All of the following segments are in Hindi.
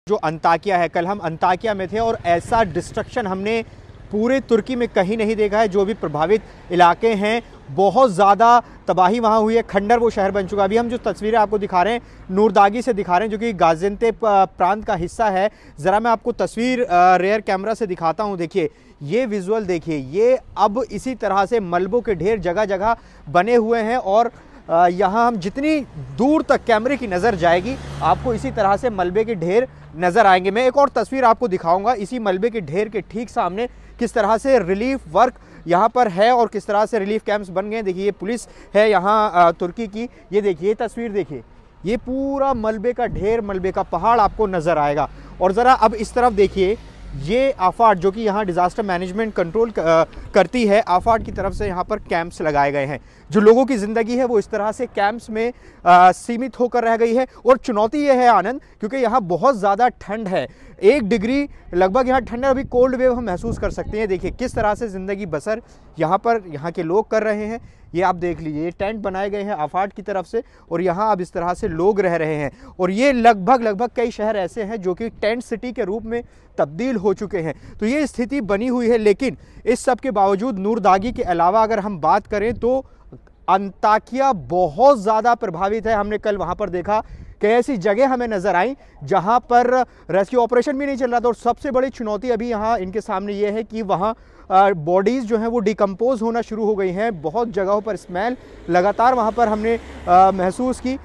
जो अंताकिया है, कल हम अंताकिया में थे और ऐसा डिस्ट्रक्शन हमने पूरे तुर्की में कहीं नहीं देखा है। जो भी प्रभावित इलाके हैं, बहुत ज़्यादा तबाही वहाँ हुई है। खंडर वो शहर बन चुका है। अभी हम जो तस्वीरें आपको दिखा रहे हैं नूरदागी से दिखा रहे हैं, जो कि गाजियान्तेप प्रांत का हिस्सा है। ज़रा मैं आपको तस्वीर रेयर कैमरा से दिखाता हूँ। देखिए ये विजुअल देखिए, ये अब इसी तरह से मलबों के ढेर जगह जगह बने हुए हैं और यहाँ हम जितनी दूर तक कैमरे की नज़र जाएगी आपको इसी तरह से मलबे के ढेर नज़र आएंगे। मैं एक और तस्वीर आपको दिखाऊंगा इसी मलबे के ढेर के ठीक सामने किस तरह से रिलीफ वर्क यहाँ पर है और किस तरह से रिलीफ कैंप्स बन गए। देखिए ये पुलिस है यहाँ तुर्की की। ये देखिए तस्वीर देखिए, ये पूरा मलबे का ढेर, मलबे का पहाड़ आपको नज़र आएगा। और ज़रा अब इस तरफ देखिए, ये आफाड जो कि यहाँ डिज़ास्टर मैनेजमेंट कंट्रोल करती है, आफाड की तरफ से यहाँ पर कैंप्स लगाए गए हैं। जो लोगों की ज़िंदगी है वो इस तरह से कैंप्स में सीमित होकर रह गई है। और चुनौती ये है आनंद, क्योंकि यहाँ बहुत ज़्यादा ठंड है, 1 डिग्री लगभग यहाँ ठंड है। अभी कोल्ड वेव हम महसूस कर सकते हैं। देखिए किस तरह से ज़िंदगी बसर यहाँ पर यहाँ के लोग कर रहे हैं। ये आप देख लीजिए, ये टेंट बनाए गए हैं आफाड की तरफ से और यहाँ अब इस तरह से लोग रह रहे हैं। और ये लगभग कई शहर ऐसे हैं जो कि टेंट सिटी के रूप में तब्दील हो चुके हैं। तो ये स्थिति बनी हुई है। लेकिन इस सब के बावजूद नूरदागी के अलावा अगर हम बात करें तो अंताकिया बहुत ज़्यादा प्रभावित है। हमने कल वहाँ पर देखा कि ऐसी जगह हमें नज़र आई जहाँ पर रेस्क्यू ऑपरेशन भी नहीं चल रहा था। और सबसे बड़ी चुनौती अभी यहाँ इनके सामने ये है कि वहाँ बॉडीज़ जो हैं वो डिकम्पोज होना शुरू हो गई हैं। बहुत जगहों पर स्मेल लगातार वहाँ पर हमने महसूस की।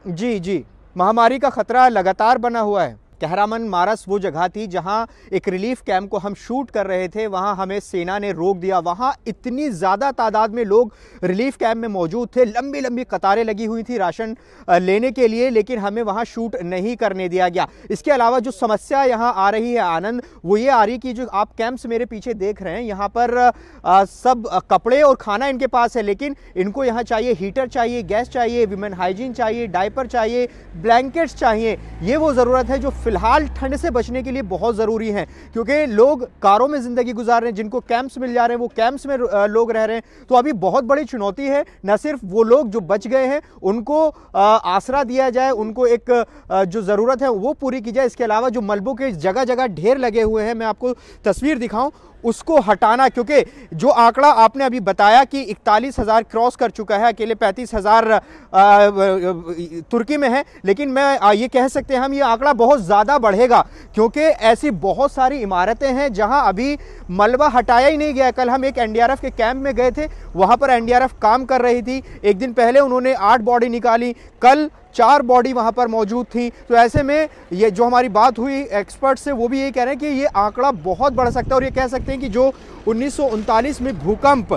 जी, महामारी का खतरा लगातार बना हुआ है। कहरामन मारस वो जगह थी जहां एक रिलीफ कैंप को हम शूट कर रहे थे, वहां हमें सेना ने रोक दिया। वहां इतनी ज़्यादा तादाद में लोग रिलीफ कैंप में मौजूद थे, लंबी लंबी कतारें लगी हुई थी राशन लेने के लिए, लेकिन हमें वहां शूट नहीं करने दिया गया। इसके अलावा जो समस्या यहां आ रही है आनंद, वो ये आ रही कि जो आप कैंप्स मेरे पीछे देख रहे हैं, यहाँ पर सब कपड़े और खाना इनके पास है, लेकिन इनको यहाँ चाहिए हीटर चाहिए, गैस चाहिए, विमेन हाइजीन चाहिए, डायपर चाहिए, ब्लैंकेट्स चाहिए। ये वो ज़रूरत है जो फिलहाल ठंड से बचने के लिए बहुत ज़रूरी है, क्योंकि लोग कारों में ज़िंदगी गुजार रहे हैं, जिनको कैंप्स मिल जा रहे हैं वो कैंप्स में लोग रह रहे हैं। तो अभी बहुत बड़ी चुनौती है, न सिर्फ वो लोग जो बच गए हैं उनको आसरा दिया जाए, उनको एक जो ज़रूरत है वो पूरी की जाए। इसके अलावा जो मलबों के जगह जगह ढेर लगे हुए हैं, मैं आपको तस्वीर दिखाऊं, उसको हटाना, क्योंकि जो आंकड़ा आपने अभी बताया कि 41,000 क्रॉस कर चुका है, अकेले 35,000 तुर्की में है, लेकिन मैं ये कह सकते हैं हम ये आंकड़ा बहुत ज़्यादा बढ़ेगा, क्योंकि ऐसी बहुत सारी इमारतें हैं जहां अभी मलबा हटाया ही नहीं गया। कल हम एक एनडीआरएफ के कैंप में गए थे, वहां पर एनडीआरएफ काम कर रही थी। एक दिन पहले उन्होंने 8 बॉडी निकाली, कल 4 बॉडी वहां पर मौजूद थी। तो ऐसे में ये जो हमारी बात हुई एक्सपर्ट से, वो भी ये कह रहे हैं कि ये आंकड़ा बहुत बढ़ सकता है। और ये कह सकते हैं कि जो 1939 में भूकंप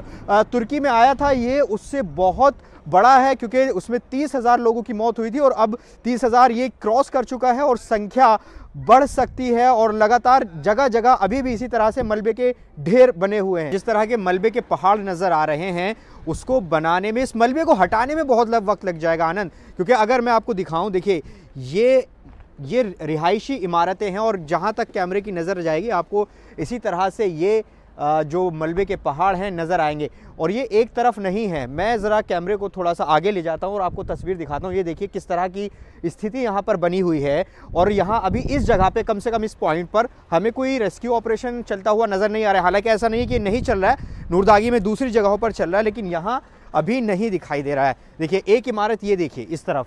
तुर्की में आया था, ये उससे बहुत बड़ा है, क्योंकि उसमें 30,000 लोगों की मौत हुई थी और अब 30,000 ये क्रॉस कर चुका है और संख्या बढ़ सकती है। और लगातार जगह जगह अभी भी इसी तरह से मलबे के ढेर बने हुए हैं। जिस तरह के मलबे के पहाड़ नज़र आ रहे हैं, उसको बनाने में, इस मलबे को हटाने में बहुत वक्त लग जाएगा आनंद। क्योंकि अगर मैं आपको दिखाऊं, देखिए ये रिहायशी इमारतें हैं और जहां तक कैमरे की नज़र जाएगी आपको इसी तरह से ये जो मलबे के पहाड़ हैं नज़र आएंगे। और ये एक तरफ नहीं है। मैं ज़रा कैमरे को थोड़ा सा आगे ले जाता हूँ और आपको तस्वीर दिखाता हूँ। ये देखिए किस तरह की स्थिति यहाँ पर बनी हुई है। और यहाँ अभी इस जगह पे, कम से कम इस पॉइंट पर, हमें कोई रेस्क्यू ऑपरेशन चलता हुआ नज़र नहीं आ रहा है। हालांकि ऐसा नहीं है कि नहीं चल रहा है, नूरदागी में दूसरी जगहों पर चल रहा है, लेकिन यहाँ अभी नहीं दिखाई दे रहा है। देखिए एक इमारत, ये देखिए इस तरफ,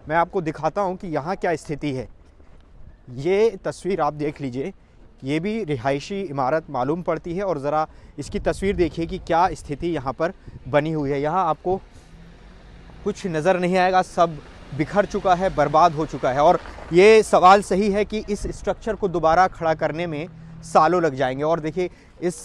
मैं आपको दिखाता हूँ कि यहाँ क्या स्थिति है। ये तस्वीर आप देख लीजिए, ये भी रिहायशी इमारत मालूम पड़ती है। और ज़रा इसकी तस्वीर देखिए कि क्या स्थिति यहाँ पर बनी हुई है। यहाँ आपको कुछ नज़र नहीं आएगा, सब बिखर चुका है, बर्बाद हो चुका है। और ये सवाल सही है कि इस स्ट्रक्चर को दोबारा खड़ा करने में सालों लग जाएंगे। और देखिए इस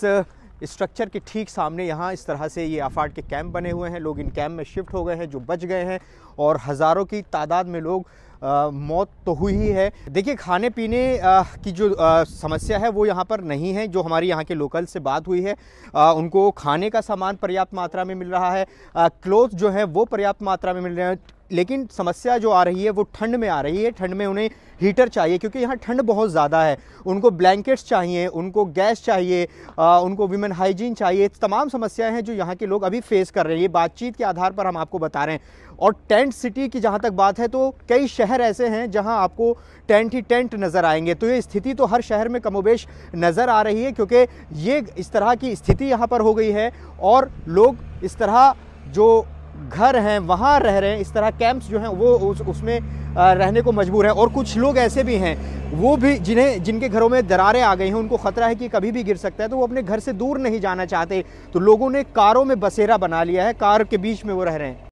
स्ट्रक्चर के ठीक सामने यहाँ इस तरह से ये आफाड के कैंप बने हुए हैं। लोग इन कैंप में शिफ्ट हो गए हैं जो बच गए हैं, और हज़ारों की तादाद में लोग मौत तो हुई ही है। देखिए खाने पीने की जो समस्या है वो यहाँ पर नहीं है। जो हमारी यहाँ के लोकल से बात हुई है, उनको खाने का सामान पर्याप्त मात्रा में मिल रहा है, क्लोथ जो है वो पर्याप्त मात्रा में मिल रहे हैं, लेकिन समस्या जो आ रही है वो ठंड में आ रही है। ठंड में उन्हें हीटर चाहिए क्योंकि यहाँ ठंड बहुत ज़्यादा है। उनको ब्लैंकेट्स चाहिए, उनको गैस चाहिए, उनको विमेन हाइजीन चाहिए। तमाम समस्याएं हैं जो यहाँ के लोग अभी फेस कर रहे हैं। ये बातचीत के आधार पर हम आपको बता रहे हैं। और टेंट सिटी की जहाँ तक बात है तो कई शहर ऐसे हैं जहाँ आपको टेंट ही टेंट नज़र आएंगे। तो ये स्थिति तो हर शहर में कमोबेश नज़र आ रही है क्योंकि ये इस तरह की स्थिति यहाँ पर हो गई है और लोग इस तरह जो घर हैं वहाँ रह रहे हैं। इस तरह कैंप्स जो हैं वो उसमें रहने को मजबूर हैं। और कुछ लोग ऐसे भी हैं वो भी जिनके घरों में दरारें आ गई हैं, उनको ख़तरा है कि कभी भी गिर सकता है, तो वो अपने घर से दूर नहीं जाना चाहते। तो लोगों ने कारों में बसेरा बना लिया है, कार के बीच में वो रह रहे हैं।